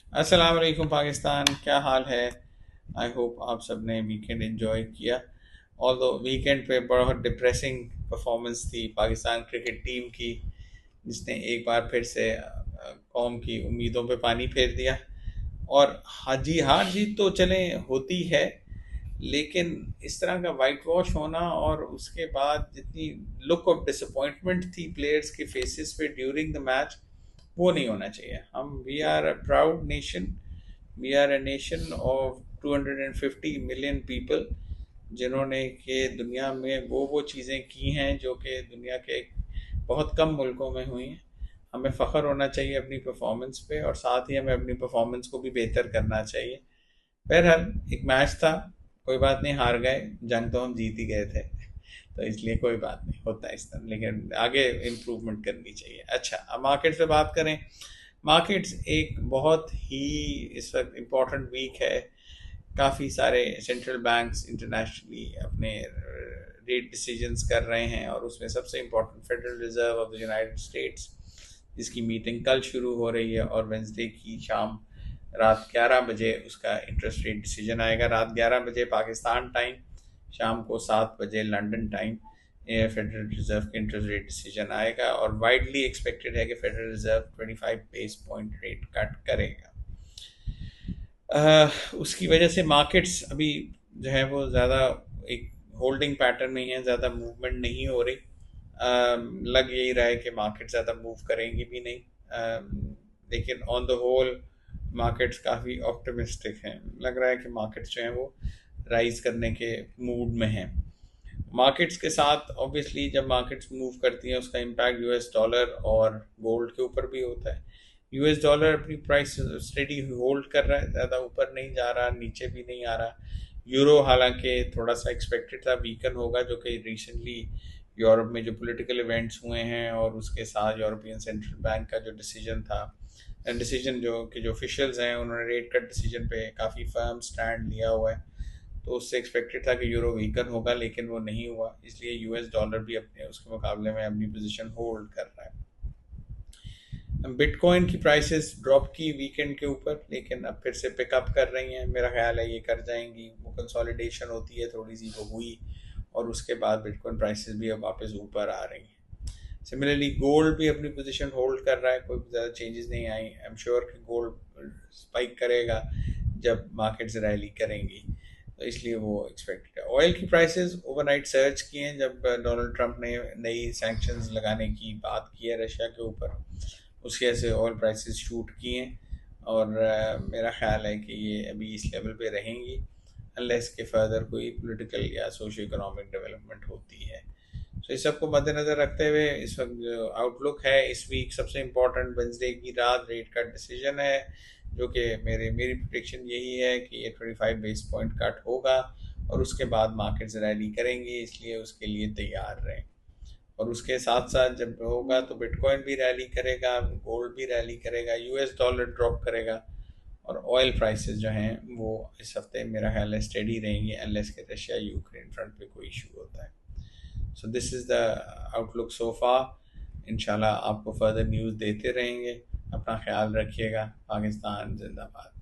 अस्सलाम वालेकुम पाकिस्तान, क्या हाल है। आई होप आप सब ने वीकेंड एंजॉय किया। ऑल्दो वीकेंड पे बहुत डिप्रेसिंग परफॉर्मेंस थी पाकिस्तान क्रिकेट टीम की, जिसने एक बार फिर से कौम की उम्मीदों पे पानी फेर दिया। और हाजी हार जीत तो चले होती है, लेकिन इस तरह का वाइट वॉश होना और उसके बाद जितनी लुक ऑफ डिसअपॉइंटमेंट थी प्लेयर्स के फेसेस पे ड्यूरिंग द मैच, वो नहीं होना चाहिए। हम we are a proud nation, we are a nation of 250 million people, जिन्होंने के दुनिया में वो चीज़ें की हैं जो कि दुनिया के बहुत कम मुल्कों में हुई हैं। हमें फ़ख्र होना चाहिए अपनी परफॉर्मेंस पे, और साथ ही हमें अपनी परफॉर्मेंस को भी बेहतर करना चाहिए। बहरहाल एक मैच था, कोई बात नहीं, हार गए, जंग तो हम जीत ही गए थे, तो इसलिए कोई बात नहीं, होता है इस तरह, लेकिन आगे इम्प्रूवमेंट करनी चाहिए। अच्छा, अब मार्केट से बात करें। मार्केट्स एक बहुत ही इस वक्त इम्पोर्टेंट वीक है। काफ़ी सारे सेंट्रल बैंक्स इंटरनेशनली अपने रेट डिसीजंस कर रहे हैं, और उसमें सबसे important federal reserve of the United states, जिसकी मीटिंग कल शुरू हो रही है, और वेंसडे की शाम रात 11 बजे उसका इंटरेस्ट रेट डिसीजन आएगा। रात 11 बजे पाकिस्तान टाइम, शाम को 7 बजे लंदन टाइम फेडरल रिजर्व के इंटरेस्ट रेट डिसीजन आएगा, और वाइडली एक्सपेक्टेड है कि federal reserve 25 base point rate cut करेगा। उसकी वजह से मार्केट्स अभी जो है वो ज़्यादा एक होल्डिंग पैटर्न में ही है, ज़्यादा मूवमेंट नहीं हो रही। लग यही रहा है कि मार्केट ज़्यादा मूव करेंगी भी नहीं, लेकिन ऑन द होल मार्केट्स काफ़ी ऑप्टिमिस्टिक हैं। लग रहा है कि मार्केट्स जो हैं वो राइज करने के मूड में हैं। मार्केट्स के साथ ऑब्वियसली जब मार्केट्स मूव करती हैं, उसका इम्पैक्ट यूएस डॉलर और गोल्ड के ऊपर भी होता है। यूएस डॉलर अपनी प्राइस स्टेडी होल्ड कर रहा है, ज़्यादा ऊपर नहीं जा रहा, नीचे भी नहीं आ रहा। यूरो हालांकि थोड़ा सा एक्सपेक्टेड था वीकन होगा, जो कि रिसेंटली यूरोप में जो पॉलिटिकल इवेंट्स हुए हैं, और उसके साथ यूरोपियन सेंट्रल बैंक का जो डिसीजन था, डिसीजन जो कि जो ऑफिशियल्स हैं उन्होंने रेट कट डिसीजन पे काफ़ी फर्म स्टैंड लिया हुआ है, तो उससे एक्सपेक्टेड था कि यूरो वीकन होगा, लेकिन वो नहीं हुआ। इसलिए यूएस डॉलर भी अपने उसके मुकाबले में अपनी पोजीशन होल्ड कर रहा है। बिटकॉइन की प्राइसेस ड्रॉप की वीकेंड के ऊपर, लेकिन अब फिर से पिकअप कर रही हैं। मेरा ख्याल है ये कर जाएंगी, वो कंसोलिडेशन होती है थोड़ी सी, वो हुई, और उसके बाद बिटकॉइन प्राइसेस भी अब वापस ऊपर आ रही हैं। सिमिलरली गोल्ड भी अपनी पोजीशन होल्ड कर रहा है, कोई ज़्यादा चेंजेस नहीं आई। आई एम श्योर कि गोल्ड स्पाइक करेगा जब मार्केट्स रैली करेंगी, तो इसलिए वो एक्सपेक्टेड है। ऑयल की प्राइसेस ओवरनाइट सर्च किए हैं जब डोनाल्ड ट्रंप ने नई सैंक्शंस लगाने की बात की है रशिया के ऊपर, उसकी वजह से ऑयल प्राइसेस शूट किए हैं। और मेरा ख्याल है कि ये अभी इस लेवल पे रहेंगी अनलेस के फर्दर कोई पॉलिटिकल या सोशो इकोनॉमिक डेवलपमेंट होती है। तो इस सब को मद्देनज़र रखते हुए इस वक्त जो आउटलुक है, इस वीक सबसे इम्पोर्टेंट वेंसडे की रात रेट का डिसीजन है, जो कि मेरी प्रिडिक्शन यही है कि ये 25 बेस पॉइंट कट होगा, और उसके बाद मार्केट्स रैली करेंगी, इसलिए उसके लिए तैयार रहें। और उसके साथ साथ जब होगा तो बिटकॉइन भी रैली करेगा, गोल्ड भी रैली करेगा, यूएस डॉलर ड्रॉप करेगा, और ऑयल प्राइसेस जो हैं वो इस हफ्ते मेरा ख्याल है स्टेडी रहेंगी अनलेस के रशिया यूक्रेन फ्रंट पे कोई इशू होता है। So this is the outlook so far. इंशाल्लाह आपको फर्दर न्यूज़ देते रहेंगे। अपना ख्याल रखिएगा। पाकिस्तान जिंदाबाद।